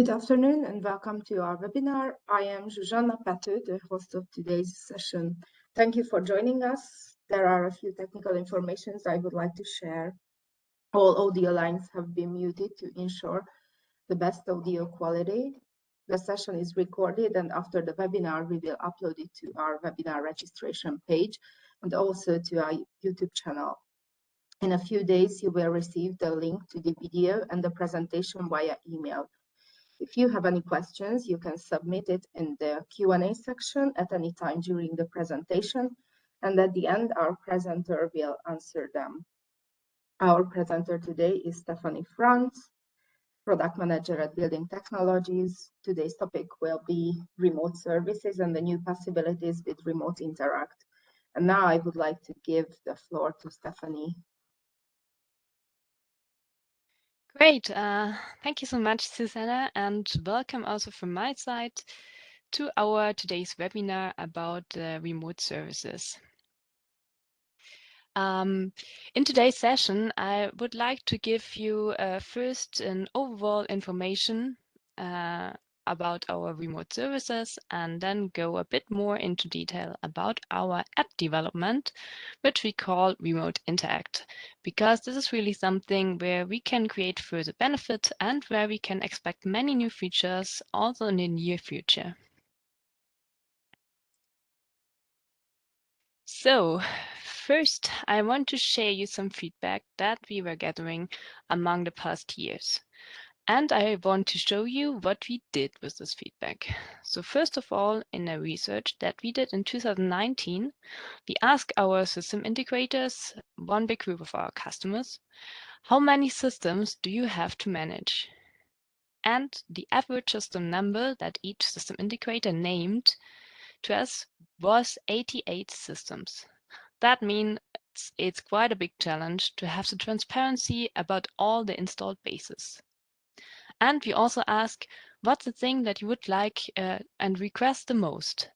Good afternoon and welcome to our webinar. I am Zsuzsanna Pető, the host of today's session. Thank you for joining us. There are a few technical informations I would like to share. All audio lines have been muted to ensure the best audio quality. The session is recorded, and after the webinar, we will upload it to our webinar registration page and also to our YouTube channel. In a few days, you will receive the link to the video and the presentation via email. If you have any questions, you can submit it in the Q&A section at any time during the presentation, and at the end, our presenter will answer them. Our presenter today is Stephanie Franz, Product Manager at Building Technologies. Today's topic will be remote services and the new possibilities with Remote Interact. And now I would like to give the floor to Stephanie. Great. Thank you so much, Susanna, and welcome also from my side to our today's webinar about remote services. In today's session, I would like to give you first an overall information about our remote services and then go a bit more into detail about our app development, which we call Remote Interact, because this is really something where we can create further benefit and where we can expect many new features also in the near future. So, first, I want to share you some feedback that we were gathering among the past years. And I want to show you what we did with this feedback. So first of all, in a research that we did in 2019, we asked our system integrators, one big group of our customers, how many systems do you have to manage? And the average system number that each system integrator named to us was 88 systems. That means it's quite a big challenge to have the transparency about all the installed bases. And we also ask, what's the thing that you would like and request the most?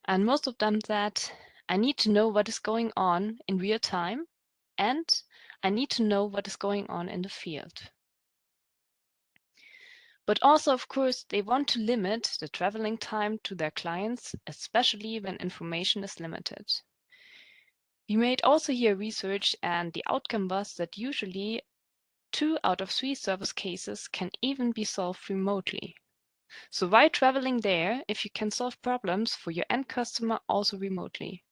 And most of them said, I need to know what is going on in real time, and I need to know what is going on in the field. But also, of course, they want to limit the traveling time to their clients, especially when information is limited. We made also here research, and the outcome was that usually 2 out of 3 service cases can even be solved remotely. So why traveling there if you can solve problems for your end customer also remotely?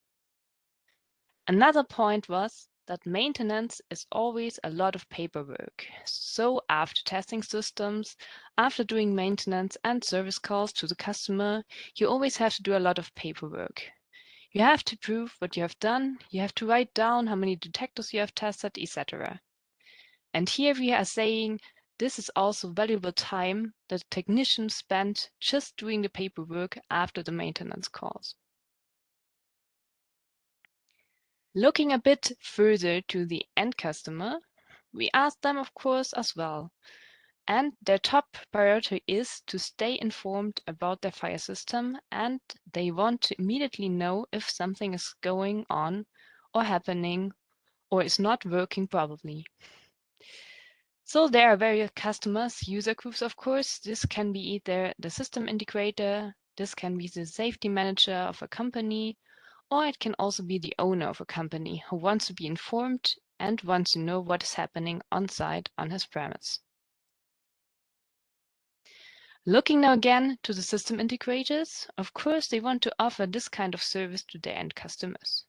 Another point was that maintenance is always a lot of paperwork. So after testing systems, after doing maintenance and service calls to the customer, you always have to do a lot of paperwork. You have to prove what you have done, you have to write down how many detectors you have tested, etc. And here we are saying this is also valuable time that technicians spend just doing the paperwork after the maintenance calls. Looking a bit further to the end customer, we asked them, of course, as well. And their top priority is to stay informed about their fire system, and they want to immediately know if something is going on or happening or is not working properly. So there are various customers, user groups, of course. This can be either the system integrator, this can be the safety manager of a company, or it can also be the owner of a company who wants to be informed and wants to know what is happening on site on his premise. Looking now again to the system integrators, of course, they want to offer this kind of service to their end customers.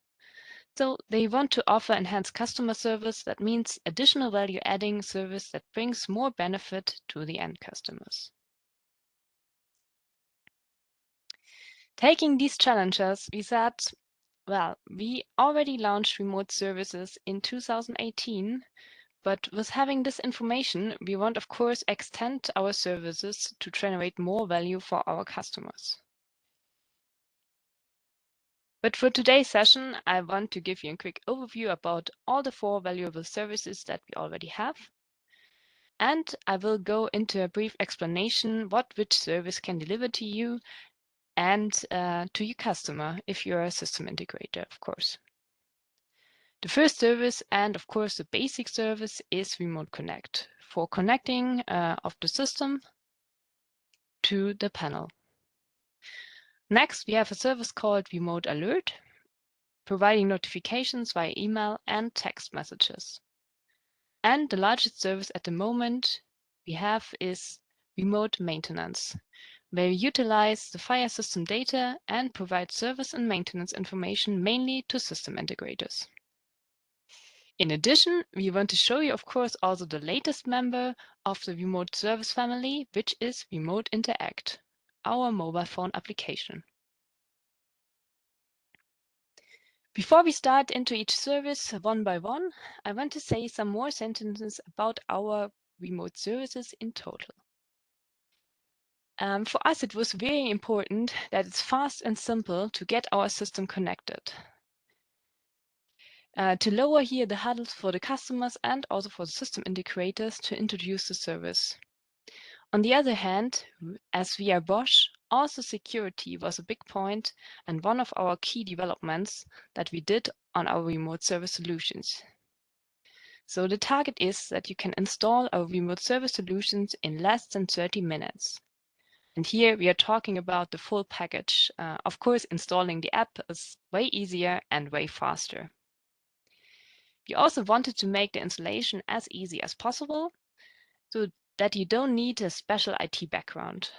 So they want to offer enhanced customer service. That means additional value adding service that brings more benefit to the end customers. Taking these challenges, we said, well, we already launched remote services in 2018, but with having this information, we want, of course, extend our services to generate more value for our customers. But for today's session, I want to give you a quick overview about all the 4 valuable services that we already have. And I will go into a brief explanation what which service can deliver to you and to your customer if you're a system integrator, of course. The first service, and of course the basic service, is Remote Connect for connecting of the system to the panel. Next, we have a service called Remote Alert, providing notifications via email and text messages. And the largest service at the moment we have is Remote Maintenance, where we utilize the fire system data and provide service and maintenance information mainly to system integrators. In addition, we want to show you, of course, also the latest member of the remote service family, which is Remote Interact, our mobile phone application. Before we start into each service one by one, I want to say some more sentences about our remote services in total. For us, it was very important that it's fast and simple to get our system connected. To lower here the hurdles for the customers and also for the system integrators to introduce the service. On the other hand, as we are Bosch, also security was a big point and one of our key developments that we did on our remote service solutions. So the target is that you can install our remote service solutions in less than 30 minutes. And here we are talking about the full package. Of course, installing the app is way easier and way faster. We also wanted to make the installation as easy as possible so that you don't need a special IT background.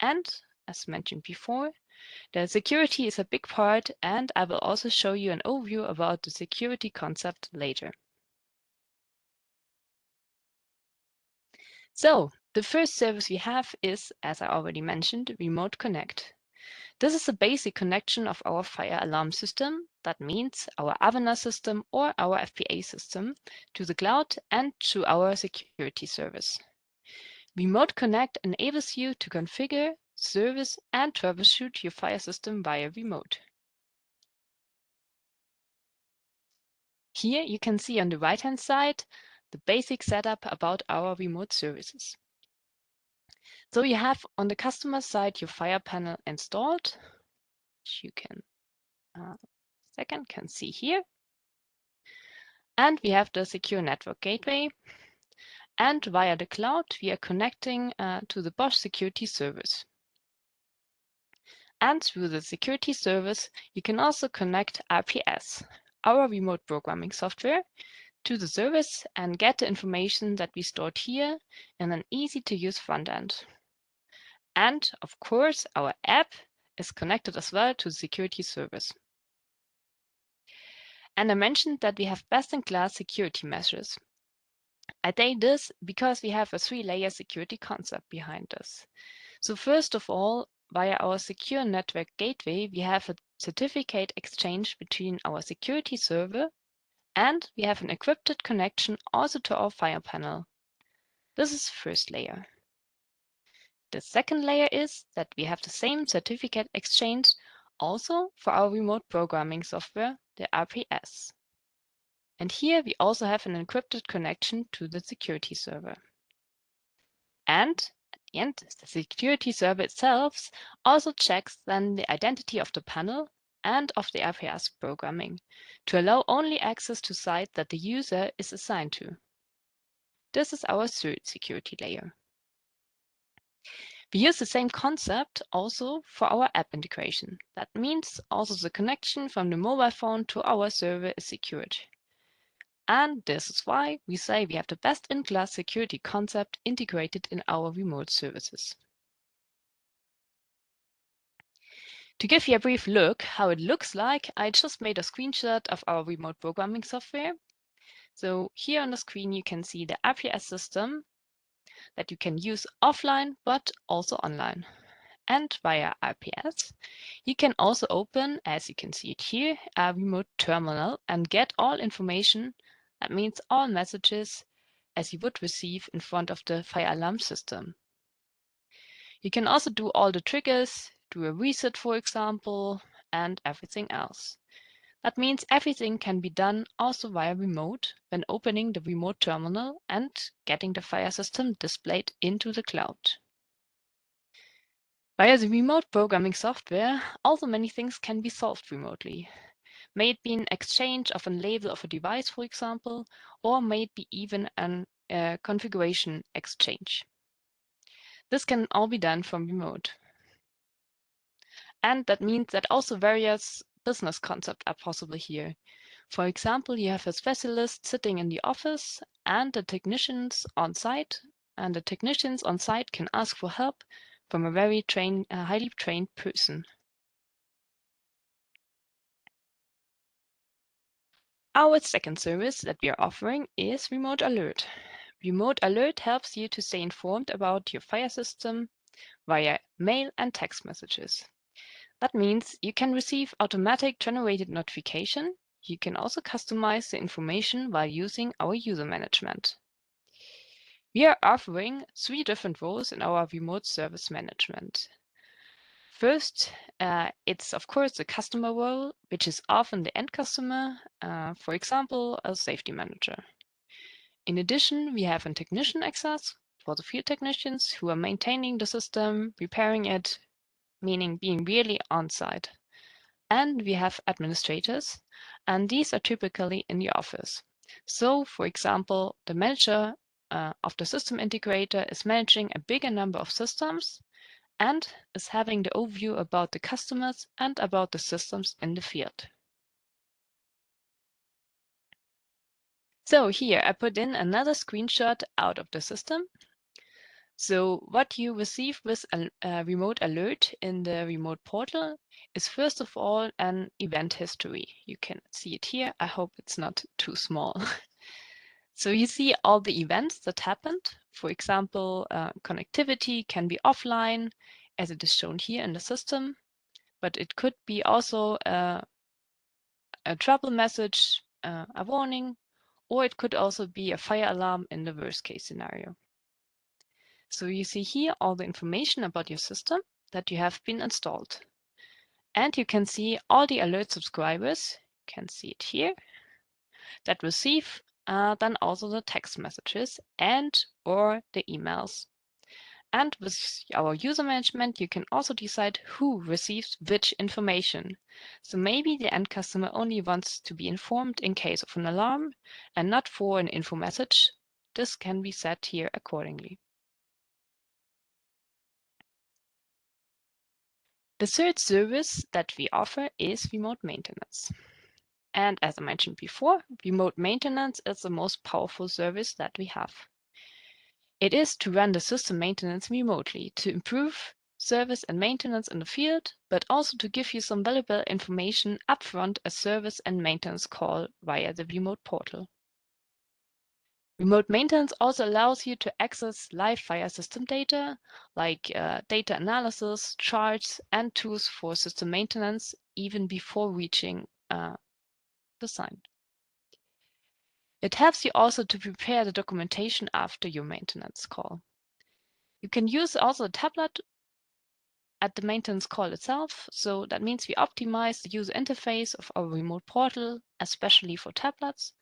And as mentioned before, the security is a big part, and I will also show you an overview about the security concept later. So the first service we have is, as I already mentioned, Remote Connect. This is a basic connection of our fire alarm system. That means our Avener system or our FPA system to the cloud and to our security service. Remote Connect enables you to configure, service, and troubleshoot your fire system via remote. Here you can see on the right-hand side the basic setup about our remote services. So you have on the customer side your fire panel installed, which you can can see here. And we have the secure network gateway. And via the cloud, we are connecting to the Bosch Security service. And through the security service, you can also connect RPS, our remote programming software, to the service and get the information that we stored here in an easy-to-use front end. And of course, our app is connected as well to the security service. And I mentioned that we have best-in-class security measures. I say this because we have a 3-layer security concept behind this. So first of all, via our secure network gateway, we have a certificate exchange between our security server, and we have an encrypted connection also to our fire panel. This is the first layer. The second layer is that we have the same certificate exchange also for our remote programming software, the RPS. And here we also have an encrypted connection to the security server. And at the end, the security server itself also checks then the identity of the panel and of the RPS programming to allow only access to site that the user is assigned to. This is our third security layer. We use the same concept also for our app integration. That means also the connection from the mobile phone to our server is secured. And this is why we say we have the best-in-class security concept integrated in our remote services. To give you a brief look how it looks like, I just made a screenshot of our remote programming software. So here on the screen, you can see the RPS system that you can use offline, but also online. And via RPS, you can also open, as you can see it here, a remote terminal and get all information. That means all messages as you would receive in front of the fire alarm system. You can also do all the triggers, do a reset, for example, and everything else. That means everything can be done also via remote when opening the remote terminal and getting the fire system displayed into the cloud. Via the remote programming software, also many things can be solved remotely. May it be an exchange of a label of a device, for example, or may it be even a configuration exchange. This can all be done from remote. And that means that also various business concepts are possible here. For example, you have a specialist sitting in the office and the technicians on site, and the technicians on site can ask for help from a very highly trained person. Our second service that we are offering is Remote Alert. Remote Alert helps you to stay informed about your fire system via mail and text messages. That means you can receive automatic generated notification. You can also customize the information while using our user management. We are offering 3 different roles in our remote service management. First, it's of course the customer role, which is often the end customer, for example, a safety manager. In addition, we have a technician access for the field technicians who are maintaining the system, repairing it, meaning being really on site. And we have administrators, and these are typically in the office. So, for example, the manager of the system integrator is managing a bigger number of systems and is having the overview about the customers and about the systems in the field. So here I put in another screenshot out of the system. So what you receive with a remote alert in the remote portal is first of all an event history. You can see it here. I hope it's not too small. So you see all the events that happened. For example, connectivity can be offline, as it is shown here in the system, but it could be also a trouble message, a warning, or it could also be a fire alarm in the worst case scenario. So you see here all the information about your system that you have been installed. And you can see all the alert subscribers, you can see it here, that receive then also the text messages and or the emails. And with our user management, you can also decide who receives which information. So maybe the end customer only wants to be informed in case of an alarm and not for an info message. This can be set here accordingly. The third service that we offer is remote maintenance. And as I mentioned before, remote maintenance is the most powerful service that we have. It is to run the system maintenance remotely, to improve service and maintenance in the field, but also to give you some valuable information upfront as service and maintenance call via the remote portal. Remote maintenance also allows you to access live fire system data, like data analysis, charts, and tools for system maintenance, even before reaching the site. It helps you also to prepare the documentation after your maintenance call. You can use also a tablet at the maintenance call itself. So that means we optimize the user interface of our remote portal, especially for tablets,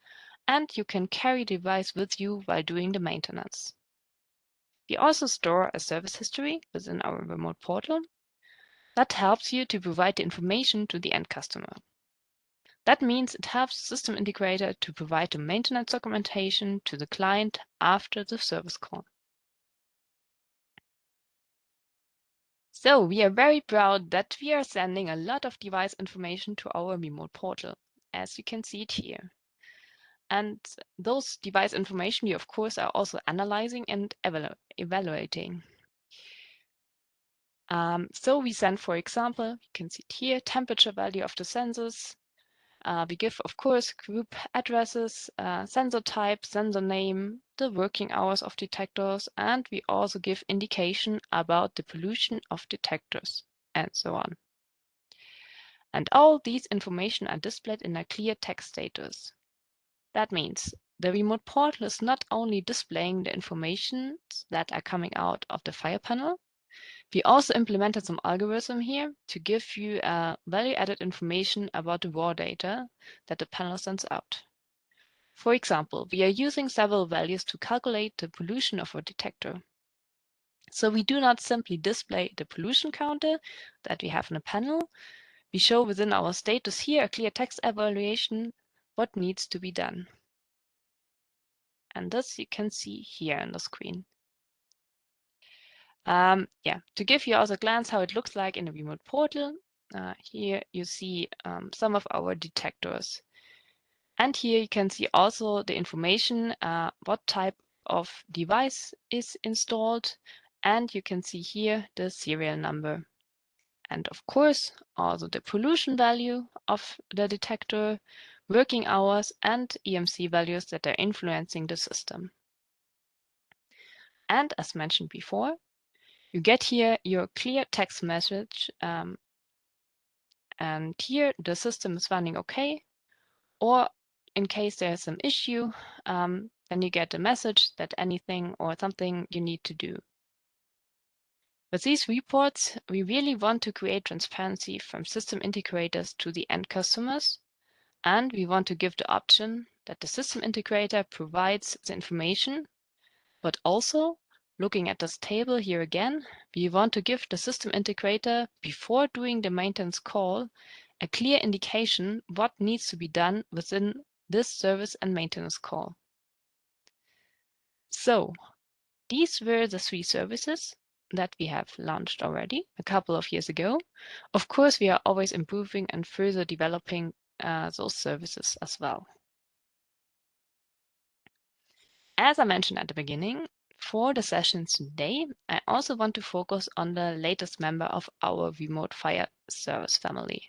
and you can carry the device with you while doing the maintenance. We also store a service history within our remote portal that helps you to provide the information to the end customer. That means it helps the system integrator to provide the maintenance documentation to the client after the service call. So we are very proud that we are sending a lot of device information to our remote portal, as you can see it here. And those device information we, of course, are also analyzing and evaluating. So we send, for example, you can see it here, temperature value of the sensors. We give, of course, group addresses, sensor type, sensor name, the working hours of detectors, and we also give indication about the pollution of detectors, and so on. And all these information are displayed in a clear text status. That means the remote portal is not only displaying the information that are coming out of the fire panel, we also implemented some algorithm here to give you value-added information about the raw data that the panel sends out. For example, we are using several values to calculate the pollution of a detector. So we do not simply display the pollution counter that we have in a panel. We show within our status here a clear text evaluation what needs to be done. And this you can see here on the screen. Yeah, to give you also a glance how it looks like in the remote portal, here you see some of our detectors. And here you can see also the information, what type of device is installed, and you can see here the serial number. And of course, also the pollution value of the detector, working hours, and EMC values that are influencing the system. And as mentioned before, you get here your clear text message, and here the system is running okay, or in case there's some issue, then you get a message that anything or something you need to do. With these reports, we really want to create transparency from system integrators to the end customers, and we want to give the option that the system integrator provides the information, but also, looking at this table here again, we want to give the system integrator, before doing the maintenance call, a clear indication what needs to be done within this service and maintenance call. So these were the 3 services that we have launched already a couple of years ago. Of course, we are always improving and further developing those services as well. As I mentioned at the beginning, for the sessions today, I also want to focus on the latest member of our remote fire service family.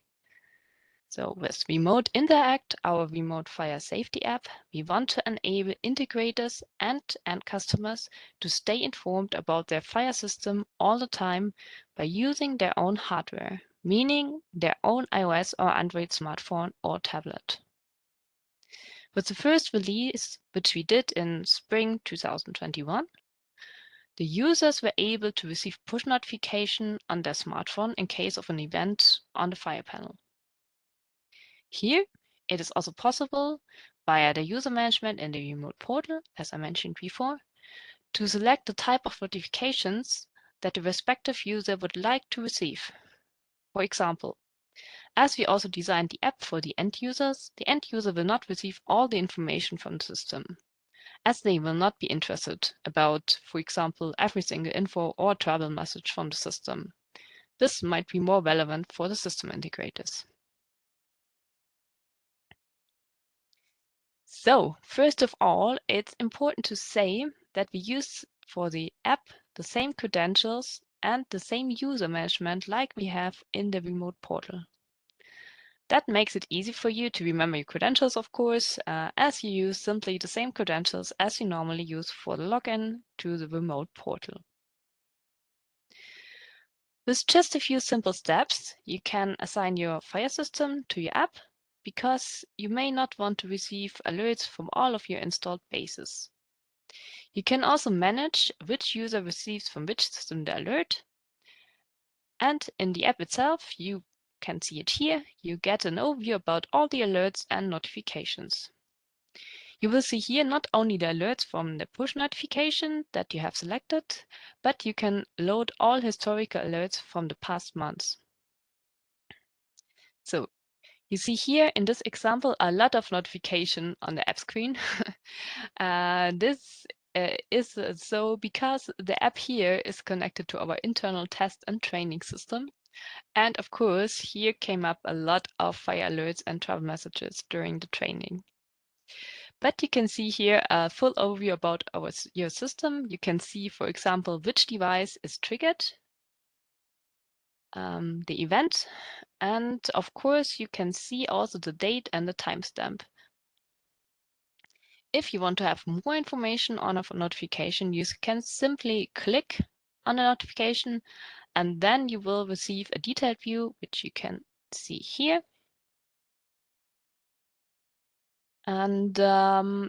So with Remote Interact, our remote fire safety app, we want to enable integrators and end customers to stay informed about their fire system all the time by using their own hardware, meaning their own iOS or Android smartphone or tablet. With the first release, which we did in spring 2021, the users were able to receive push notification on their smartphone in case of an event on the fire panel. Here, it is also possible, via the user management in the remote portal, as I mentioned before, to select the type of notifications that the respective user would like to receive. For example, as we also designed the app for the end users will not receive all the information from the system, as they will not be interested about, for example, every single info or trouble message from the system. This might be more relevant for the system integrators. So, first of all, it's important to say that we use for the app the same credentials and the same user management like we have in the remote portal. That makes it easy for you to remember your credentials, of course, as you use simply the same credentials as you normally use for the login to the remote portal. With just a few simple steps, you can assign your fire system to your app, because you may not want to receive alerts from all of your installed bases. You can also manage which user receives from which system the alert. And in the app itself, you can see it here, you get an overview about all the alerts and notifications. You will see here not only the alerts from the push notification that you have selected, but you can load all historical alerts from the past months. So you see here in this example a lot of notification on the app screen. This is so because the app here is connected to our internal test and training system. And of course, here came up a lot of fire alerts and trouble messages during the training. But you can see here a full overview about your system. You can see, for example, which device is triggered, the event, and of course, you can see also the date and the timestamp. If you want to have more information on a notification, you can simply click on a notification, and then you will receive a detailed view, which you can see here. And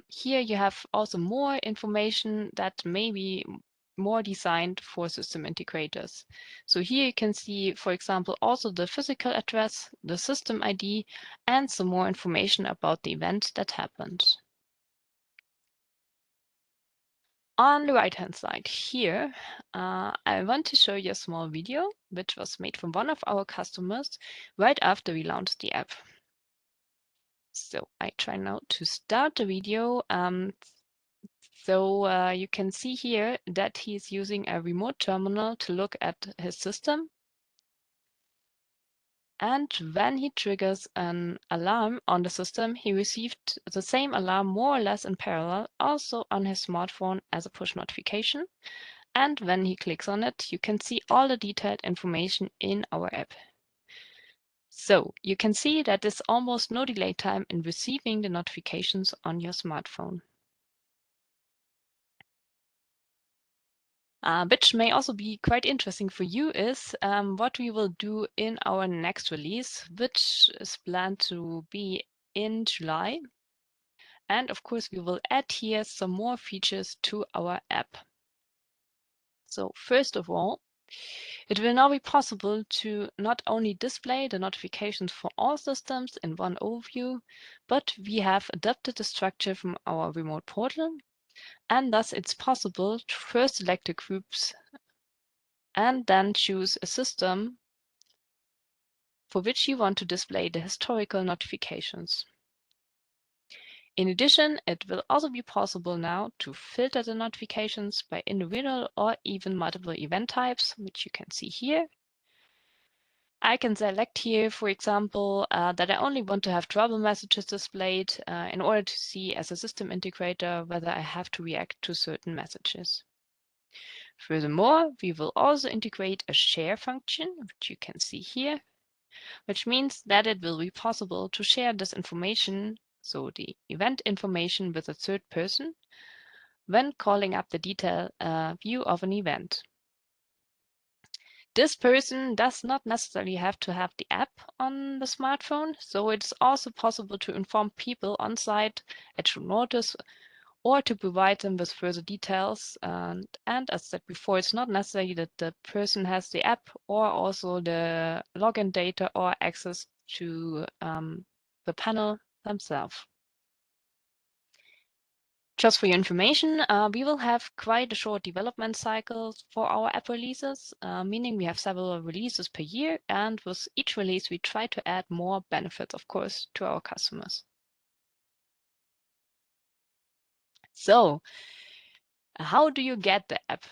here you have also more information that may be more designed for system integrators. So here you can see, for example, also the physical address, the system ID, and some more information about the event that happened. On the right-hand side here, I want to show you a small video which was made from one of our customers right after we launched the app. So I try now to start the video. So you can see here that he's using a remote terminal to look at his system. And when he triggers an alarm on the system, he received the same alarm more or less in parallel, also on his smartphone as a push notification. And when he clicks on it, you can see all the detailed information in our app. So you can see that there's almost no delay time in receiving the notifications on your smartphone. Which may also be quite interesting for you is what we will do in our next release, which is planned to be in July. And of course, we will add here some more features to our app. So first of all, it will now be possible to not only display the notifications for all systems in one overview, but we have adapted the structure from our remote portal. And thus it's possible to first select the groups and then choose a system for which you want to display the historical notifications. In addition, it will also be possible now to filter the notifications by individual or even multiple event types, which you can see here. I can select here, for example, that I only want to have trouble messages displayed in order to see as a system integrator whether I have to react to certain messages. Furthermore, we will also integrate a share function, which you can see here, which means that it will be possible to share this information, so the event information, with a third person when calling up the detail view of an event. This person does not necessarily have to have the app on the smartphone, so it's also possible to inform people on site at short notice or to provide them with further details. And as said before, it's not necessary that the person has the app or also the login data or access to the panel themselves. Just for your information, we will have quite a short development cycle for our app releases, meaning we have several releases per year, and with each release we try to add more benefits, of course, to our customers. So, how do you get the app?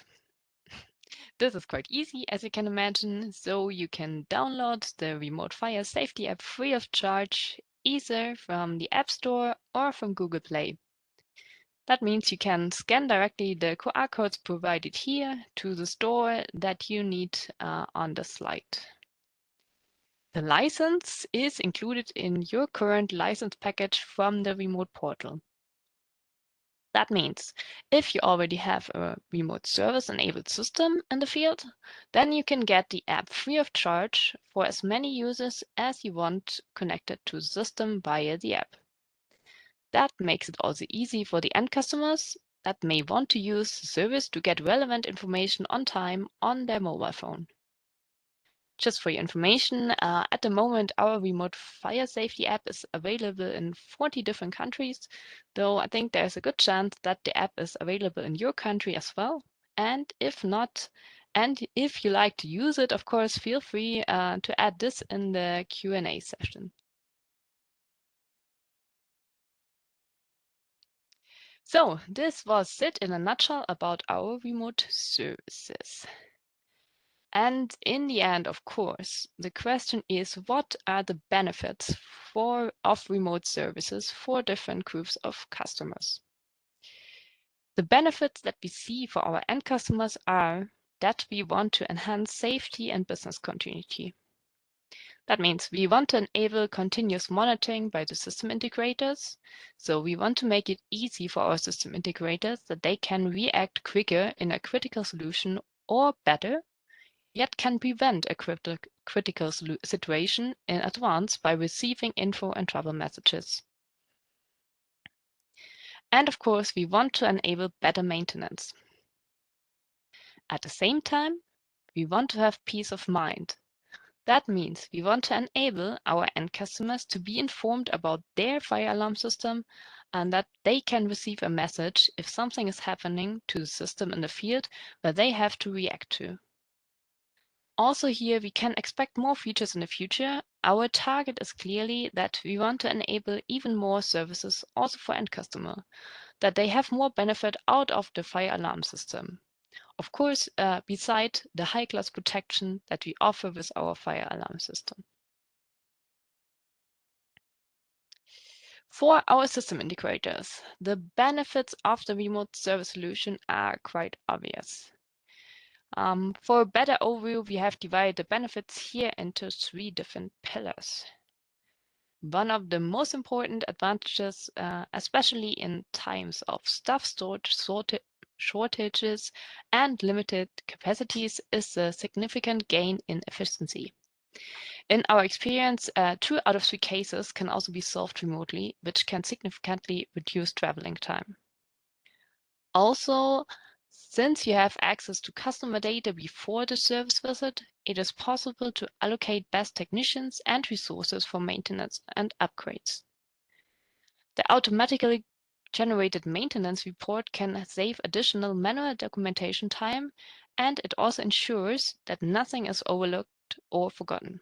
This is quite easy, as you can imagine. So you can download the Remote Fire Safety app free of charge, either from the App Store or from Google Play. That means you can scan directly the QR codes provided here to the store that you need on the slide. The license is included in your current license package from the remote portal. That means if you already have a remote service enabled system in the field, then you can get the app free of charge for as many users as you want connected to the system via the app. That makes it also easy for the end customers that may want to use the service to get relevant information on time on their mobile phone. Just for your information, at the moment, our remote fire safety app is available in 40 different countries, though I think there's a good chance that the app is available in your country as well. And if not, and if you like to use it, of course, feel free to add this in the Q&A session. So this was it in a nutshell about our remote services. And in the end, of course, the question is, what are the benefits of remote services for different groups of customers? The benefits that we see for our end customers are that we want to enhance safety and business continuity. That means we want to enable continuous monitoring by the system integrators. So we want to make it easy for our system integrators that they can react quicker in a critical solution, or better, yet can prevent a critical situation in advance by receiving info and trouble messages. And of course, we want to enable better maintenance. At the same time, we want to have peace of mind. That means we want to enable our end customers to be informed about their fire alarm system and that they can receive a message if something is happening to the system in the field where they have to react to. Also here, we can expect more features in the future. Our target is clearly that we want to enable even more services also for end customer. that they have more benefit out of the fire alarm system. Of course, beside the high-class protection that we offer with our fire alarm system. For our system integrators, the benefits of the remote service solution are quite obvious. For a better overview, we have divided the benefits here into 3 different pillars. One of the most important advantages, especially in times of staff shortages and limited capacities, is the significant gain in efficiency. In our experience, 2 out of 3 cases can also be solved remotely, which can significantly reduce traveling time. Also, since you have access to customer data before the service visit, it is possible to allocate best technicians and resources for maintenance and upgrades. The automatically generated maintenance report can save additional manual documentation time, and it also ensures that nothing is overlooked or forgotten.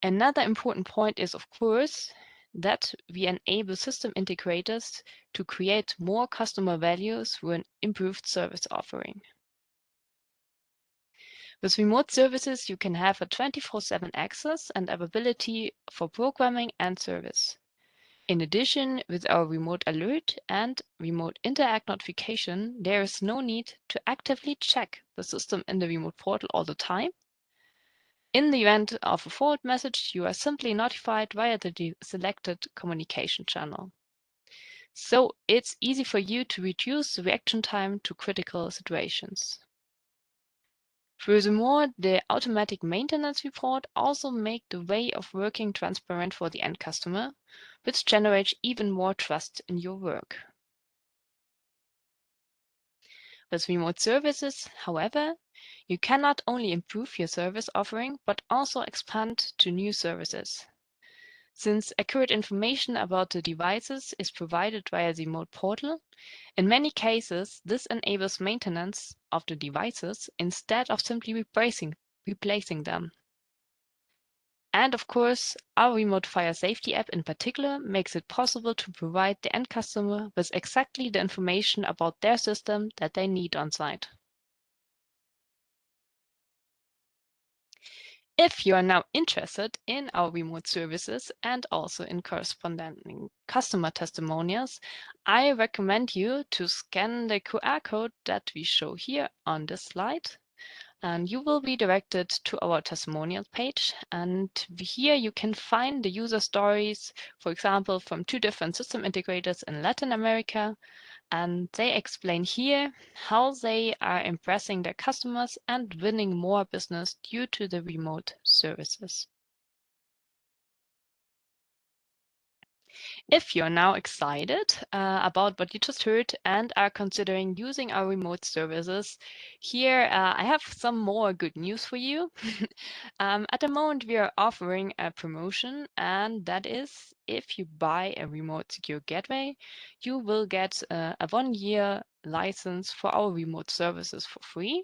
Another important point is, of course, that we enable system integrators to create more customer value through an improved service offering. With remote services, you can have a 24/7 access and availability for programming and service. In addition, with our remote alert and remote interact notification, there is no need to actively check the system in the remote portal all the time. In the event of a fault message, you are simply notified via the selected communication channel. So it's easy for you to reduce the reaction time to critical situations. Furthermore, the automatic maintenance report also makes the way of working transparent for the end customer, which generates even more trust in your work. With remote services, however, you can not only improve your service offering, but also expand to new services. Since accurate information about the devices is provided via the remote portal, in many cases, this enables maintenance of the devices instead of simply replacing them. And of course, our remote fire safety app in particular makes it possible to provide the end customer with exactly the information about their system that they need on site. If you are now interested in our remote services and also in corresponding customer testimonials, I recommend you to scan the QR code that we show here on this slide. And you will be directed to our testimonial page. And here you can find the user stories, for example, from 2 different system integrators in Latin America. And they explain here how they are impressing their customers and winning more business due to the remote services. If you're now excited about what you just heard and are considering using our remote services, here I have some more good news for you. At the moment, we are offering a promotion, and that is if you buy a remote secure gateway, you will get a 1-year license for our remote services for free,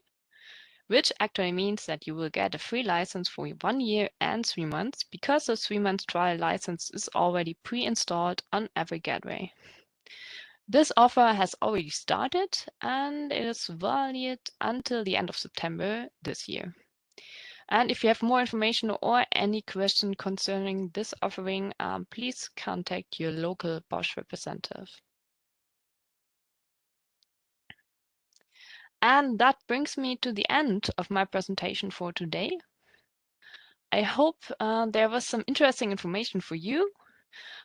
which actually means that you will get a free license for 1 year and 3 months because the 3-month trial license is already pre-installed on every gateway. This offer has already started and it is valid until the end of September this year. And if you have more information or any question concerning this offering, please contact your local Bosch representative. And that brings me to the end of my presentation for today. I hope there was some interesting information for you.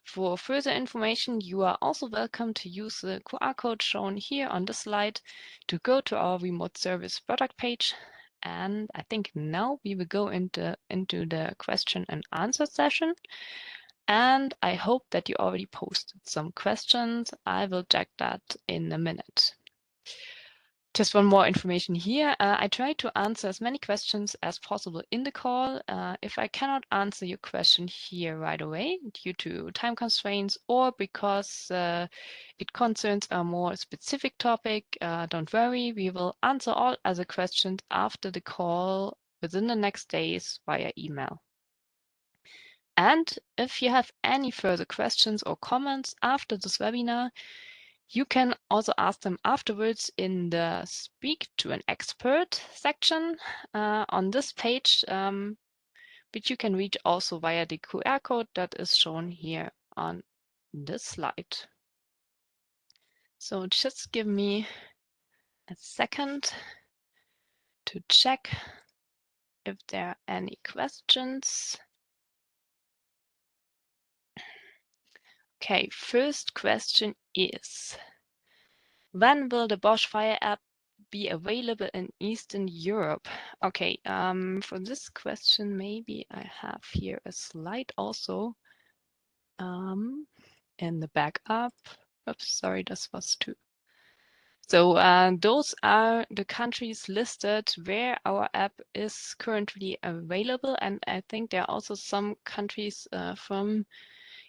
For further information, you are also welcome to use the QR code shown here on the slide to go to our remote service product page. And I think now we will go into the question and answer session. And I hope that you already posted some questions. I will check that in a minute. Just one more information here. I try to answer as many questions as possible in the call. If I cannot answer your question here right away due to time constraints or because it concerns a more specific topic, don't worry, we will answer all other questions after the call within the next days via email. And if you have any further questions or comments after this webinar, you can also ask them afterwards in the Speak to an Expert section on this page, which you can reach also via the QR code that is shown here on this slide. So just give me a second to check if there are any questions. Okay, first question is, when will the Bosch Fire app be available in Eastern Europe? Okay, for this question, maybe I have here a slide also in the backup. Oops, sorry, this was too. So those are the countries listed where our app is currently available. And I think there are also some countries from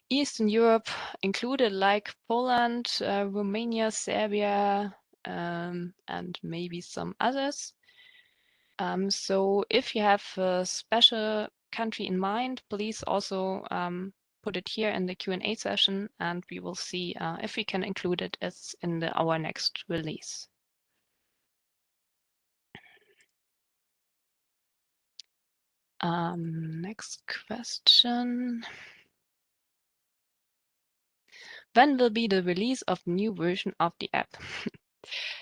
Eastern Europe included, like Poland, Romania, Serbia, and maybe some others. So if you have a special country in mind, please also put it here in the Q&A session, and we will see if we can include it as in our next release. Next question. When will be the release of the new version of the app?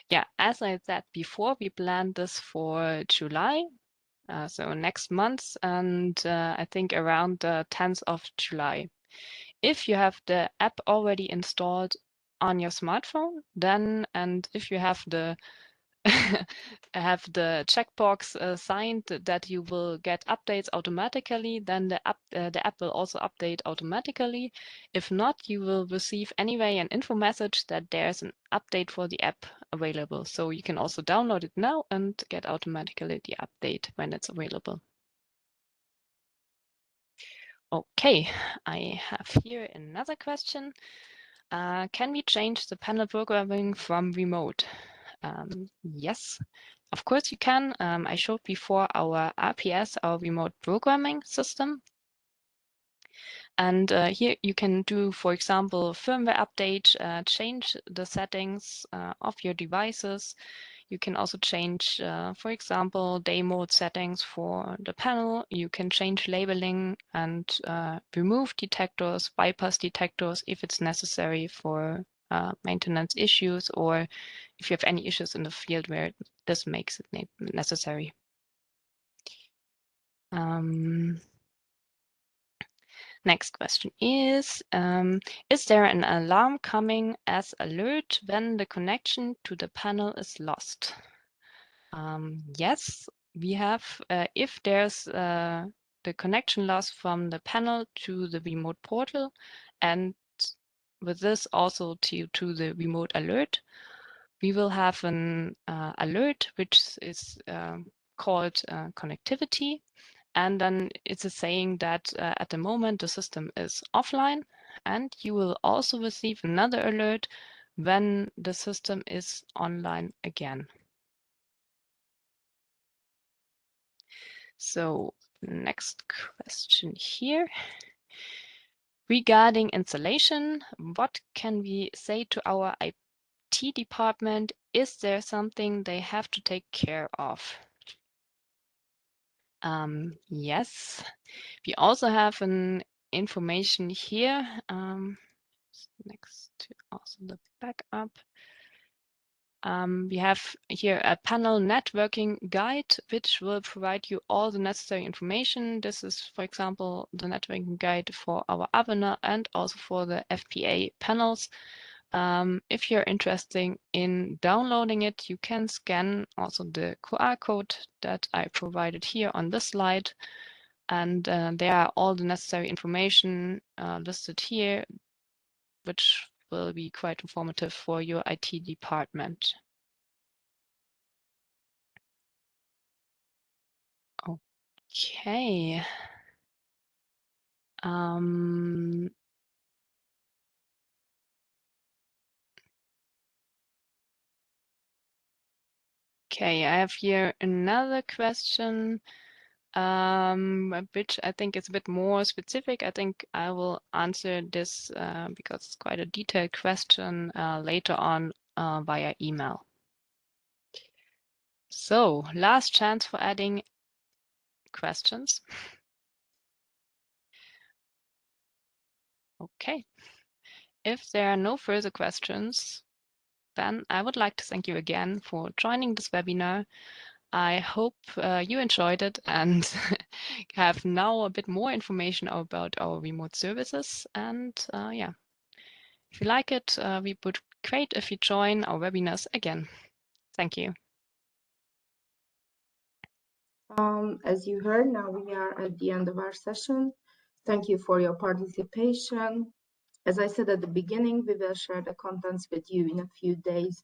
Yeah, as I said before, we planned this for July, so next month, and I think around the 10th of July. If you have the app already installed on your smartphone, then, and if you have the have the checkbox signed that you will get updates automatically, then the app will also update automatically. If not, you will receive anyway an info message that there's an update for the app available. So you can also download it now and get automatically the update when it's available. Okay, I have here another question. Can we change the panel programming from remote? Yes, of course you can. I showed before our RPS, our remote programming system. And here you can do, for example, firmware update, change the settings of your devices. You can also change, for example, day mode settings for the panel. You can change labeling and remove detectors, bypass detectors if it's necessary for maintenance issues, or if you have any issues in the field where this makes it necessary. Next question is there an alarm coming as alert when the connection to the panel is lost? Yes, we have, if there's the connection loss from the panel to the remote portal, and with this also to the remote alert, we will have an alert which is called connectivity. And then it's a saying that at the moment the system is offline, and you will also receive another alert when the system is online again. So next question here. Regarding installation, what can we say to our IT department? Is there something they have to take care of? Yes, we also have an information here next to also the backup. We have here a panel networking guide, which will provide you all the necessary information. This is, for example, the networking guide for our Avener and also for the FPA panels. If you're interested in downloading it, you can scan also the QR code that I provided here on this slide. And there are all the necessary information listed here, which will be quite informative for your IT department. Okay. Okay, I have here another question. which I think is a bit more specific. I think I will answer this because it's quite a detailed question later on via email. So, last chance for adding questions. Okay. If there are no further questions, then I would like to thank you again for joining this webinar. I hope you enjoyed it and have now a bit more information about our remote services. And yeah, if you like it, we would great if you join our webinars again. Thank you. As you heard, now we are at the end of our session. Thank you for your participation. As I said at the beginning, we will share the contents with you in a few days.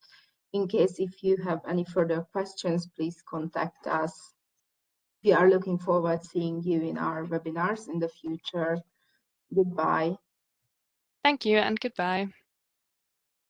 In case if you have any further questions, please contact us. We are looking forward to seeing you in our webinars in the future. Goodbye. Thank you and goodbye.